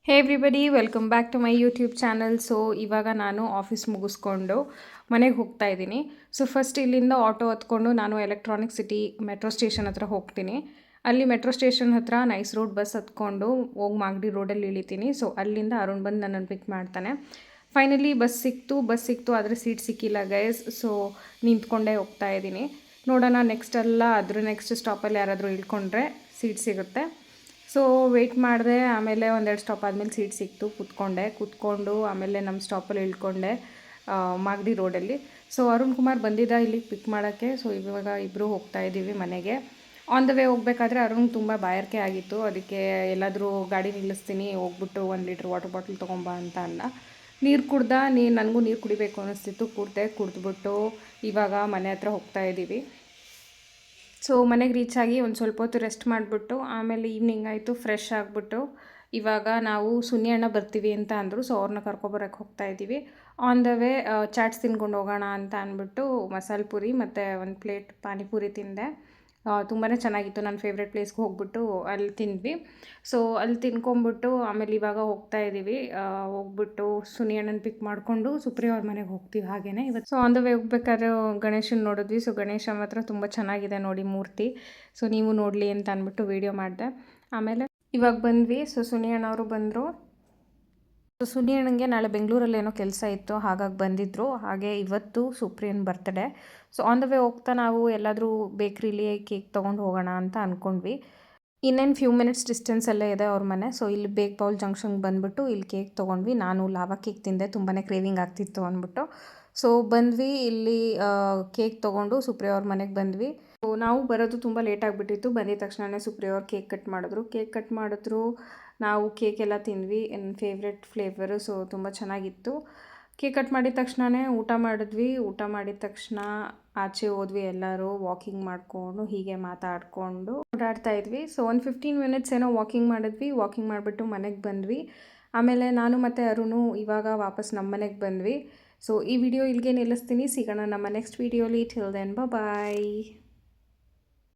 Hey everybody welcome back to my YouTube channel. So ಇವಾಗ ನಾನು office ಮುಗಿಸ್ಕೊಂಡು ಮನೆಗೆ ಹೋಗ್ತಾ ಇದ್ದೀನಿ. ಸೊ ಫಸ್ಟ್ ಇಲ್ಲಿಂದ ಆಟೋ ಹತ್ಕೊಂಡು ನಾನು ಎಲೆಕ್ಟ್ರಾನಿಕ್ ಸಿಟಿ ಮೆಟ್ರೋ ಸ್ಟೇಷನ್ ಹತ್ರ ಹೋಗ್ತೀನಿ. ಅಲ್ಲಿ ಮೆಟ್ರೋ ಸ್ಟೇಷನ್ ಹತ್ರ ನೈಸ್ ರೋಡ್ ಬಸ್ ಹತ್ಕೊಂಡು ಹೋಗಿ ಮಾಗಡಿ ರೋಡಲ್ಲಿ ಇಳಿತೀನಿ. ಸೊ ಅಲ್ಲಿಂದ ಅರುಣ್ ಬಂದು ನನ್ನನ್ನು ಪಿಕ್ ಮಾಡ್ತಾನೆ. ಫೈನಲಿ ಬಸ್ ಸಿಕ್ತು ಆದರೆ ಸೀಟ್ ಸಿಕ್ಕಿಲ್ಲ ಗೈಸ್. ಸೊ ನಿಂತ್ಕೊಂಡೇ ಹೋಗ್ತಾ ಇದ್ದೀನಿ. ನೋಡೋಣ ನೆಕ್ಸ್ಟ್ ಸ್ಟಾಪಲ್ಲಿ ಯಾರಾದರೂ ಇಳ್ಕೊಂಡ್ರೆ ಸೀಟ್ ಸಿಗುತ್ತೆ. ಸೊ ವೆಯ್ಟ್ ಮಾಡಿದೆ. ಆಮೇಲೆ ಒಂದೆರಡು ಸ್ಟಾಪ್ ಆದಮೇಲೆ ಸೀಟ್ ಸಿಕ್ತು. ಕೂತ್ಕೊಂಡು ಆಮೇಲೆ ನಮ್ಮ ಸ್ಟಾಪಲ್ಲಿ ಇಳ್ಕೊಂಡೆ ಮಾಗಡಿ ರೋಡಲ್ಲಿ. ಸೊ ಅರುಣ್ ಕುಮಾರ್ ಬಂದಿದ್ದ ಇಲ್ಲಿಗೆ ಪಿಕ್ ಮಾಡೋಕ್ಕೆ. ಸೊ ಇವಾಗ ಇಬ್ಬರು ಹೋಗ್ತಾ ಇದ್ದೀವಿ ಮನೆಗೆ. ಆನ್ ದ ವೇ ಹೋಗಬೇಕಾದ್ರೆ ಅರುಣ್ ತುಂಬ ಬಾಯಾರಿಕೆ ಆಗಿತ್ತು. ಅದಕ್ಕೆ ಎಲ್ಲಾದರೂ ಗಾಡಿ ನಿಲ್ಲಿಸ್ತೀನಿ, ಹೋಗ್ಬಿಟ್ಟು 1 ಲೀಟ್ರ್ ವಾಟರ್ ಬಾಟಲ್ ತೊಗೊಂಬ ಅಂತ ಅಂದ. ನೀರು ಕುಡ್ದ. ನನಗೂ ನೀರು ಕುಡಿಬೇಕು ಅನ್ನಿಸ್ತಿತ್ತು. ಕುಡಿದ್ಬಿಟ್ಟು ಇವಾಗ ಮನೆ ಹತ್ರ ಹೋಗ್ತಾ ಇದ್ದೀವಿ. ಸೊ ಮನೆಗೆ ರೀಚ್ ಆಗಿ ಒಂದು ಸ್ವಲ್ಪ ಹೊತ್ತು ರೆಸ್ಟ್ ಮಾಡಿಬಿಟ್ಟು ಆಮೇಲೆ ಈವ್ನಿಂಗ್ ಆಯಿತು, ಫ್ರೆಶ್ ಆಗಿಬಿಟ್ಟು ಇವಾಗ ನಾವು ಸುನಿ ಅಣ್ಣ ಬರ್ತೀವಿ ಅಂತ ಅಂದರು. ಸೊ ಅವ್ರನ್ನ ಕರ್ಕೊಬರಕ್ಕೆ ಹೋಗ್ತಾ ಇದ್ದೀವಿ. ಆನ್ ದ ವೇ ಚಾಟ್ಸ್ ತಿನ್ಕೊಂಡು ಹೋಗೋಣ ಅಂತ ಅಂದ್ಬಿಟ್ಟು ಮಸಾಲೆ ಪೂರಿ ಮತ್ತು ಒಂದು ಪ್ಲೇಟ್ ಪಾನಿಪುರಿ ತಿಂದೆ. ತುಂಬಾ ಚೆನ್ನಾಗಿತ್ತು. ನನ್ನ ಫೇವ್ರೆಟ್ ಪ್ಲೇಸ್ಗೆ ಹೋಗ್ಬಿಟ್ಟು ಅಲ್ಲಿ ತಿಂದ್ವಿ. ಸೊ ಅಲ್ಲಿ ತಿನ್ಕೊಂಬಿಟ್ಟು ಆಮೇಲೆ ಇವಾಗ ಹೋಗ್ತಾ ಇದ್ದೀವಿ. ಹೋಗ್ಬಿಟ್ಟು ಸುನಿ ಅಣ್ಣನ ಪಿಕ್ ಮಾಡಿಕೊಂಡು ಸುಪ್ರಿಯ ಅವ್ರ ಮನೆಗೆ ಹೋಗ್ತೀವಿ ಹಾಗೇನೆ ಇವತ್ತು. ಸೊ ಆನ್ ದ ವೇ ಹೋಗ್ಬೇಕಾದ್ರೆ ಗಣೇಶನ ನೋಡಿದ್ವಿ. ಸೊ ಗಣೇಶ ಮಾತ್ರ ತುಂಬ ಚೆನ್ನಾಗಿದೆ ನೋಡಿ ಮೂರ್ತಿ. ಸೊ ನೀವು ನೋಡಲಿ ಅಂತ ಅಂದ್ಬಿಟ್ಟು ವೀಡಿಯೋ ಮಾಡಿದೆ. ಆಮೇಲೆ ಇವಾಗ ಬಂದ್ವಿ. ಸೊ ಸುನಿ ಅಣ್ಣವರು ಬಂದರು. ಸೊ ಸುನಿ ಅಣ್ಣಂಗೆ ನಾಳೆ ಬೆಂಗಳೂರಲ್ಲಿ ಏನೋ ಕೆಲಸ ಇತ್ತು, ಹಾಗಾಗಿ ಬಂದಿದ್ದರು. ಹಾಗೆ ಇವತ್ತು ಸುಪ್ರಿಯನ್ birthday. So on the way ಹೋಗ್ತಾ ನಾವು ಎಲ್ಲಾದರೂ ಬೇಕ್ರಿಲಿ ಕೇಕ್ ತೊಗೊಂಡು ಹೋಗೋಣ ಅಂತ ಅಂದ್ಕೊಂಡ್ವಿ. ಇನ್ನೇನು ಫ್ಯೂ ಮಿನಿಟ್ಸ್ ಡಿಸ್ಟೆನ್ಸಲ್ಲೇ ಇದೆ ಅವ್ರ ಮನೆ. ಸೊ ಇಲ್ಲಿ ಬೇಕ್ ಬೌಲ್ ಜಂಕ್ಷನ್ಗೆ ಬಂದುಬಿಟ್ಟು ಇಲ್ಲಿ ಕೇಕ್ ತೊಗೊಂಡ್ವಿ. ನಾನು ಲಾವಾ ಕೇಕ್ ತಿಂದೆ, ತುಂಬಾ ಕ್ರೇವಿಂಗ್ ಆಗ್ತಿತ್ತು ಅಂದ್ಬಿಟ್ಟು. ಸೊ ಬಂದ್ವಿ. ಇಲ್ಲಿ ಕೇಕ್ ತೊಗೊಂಡು ಸುಪ್ರಿಯ ಅವ್ರ ಮನೆಗೆ ಬಂದ್ವಿ. ಸೊ ನಾವು ಬರೋದು ತುಂಬ ಲೇಟ್ ಆಗಿಬಿಟ್ಟಿತ್ತು. ಬಂದಿದ ತಕ್ಷಣವೇ ಸುಪ್ರಿಯ ಅವ್ರು ಕೇಕ್ ಕಟ್ ಮಾಡಿದ್ರು. ನಾವು ಕೇಕ್ ಎಲ್ಲ ತಿಂದ್ವಿ. ನನ್ನ ಫೇವ್ರೆಟ್ ಫ್ಲೇವರು. ಸೊ ತುಂಬ ಚೆನ್ನಾಗಿತ್ತು. ಕೇಕ್ ಕಟ್ ಮಾಡಿದ ತಕ್ಷಣವೇ ಊಟ ಮಾಡಿದ ತಕ್ಷಣ ಆಚೆ ಹೋದ್ವಿ. ಎಲ್ಲರೂ ವಾಕಿಂಗ್ ಮಾಡಿಕೊಂಡು ಹೀಗೆ ಮಾತಾಡಿಕೊಂಡು ಓಡಾಡ್ತಾ ಇದ್ವಿ. ಸೊ ಒಂದು 15 ಮಿನಿಟ್ಸ್ ಏನೋ ವಾಕಿಂಗ್ ಮಾಡಿದ್ವಿ. ವಾಕಿಂಗ್ ಮಾಡಿಬಿಟ್ಟು ಮನೆಗೆ ಬಂದ್ವಿ. ಆಮೇಲೆ ನಾನು ಮತ್ತು ಅರುಣು ಇವಾಗ ವಾಪಸ್ ನಮ್ಮ ಮನೆಗೆ ಬಂದ್ವಿ. ಸೊ ಈ ವಿಡಿಯೋ ಇಲ್ಲಿಗೆ ನಿಲ್ಲಿಸ್ತೀನಿ. ಸಿಗೋಣ ನಮ್ಮ ನೆಕ್ಸ್ಟ್ ವಿಡಿಯೋಲಿ. ಟಿಲ್ ದೆನ್ ಬಾಯ್.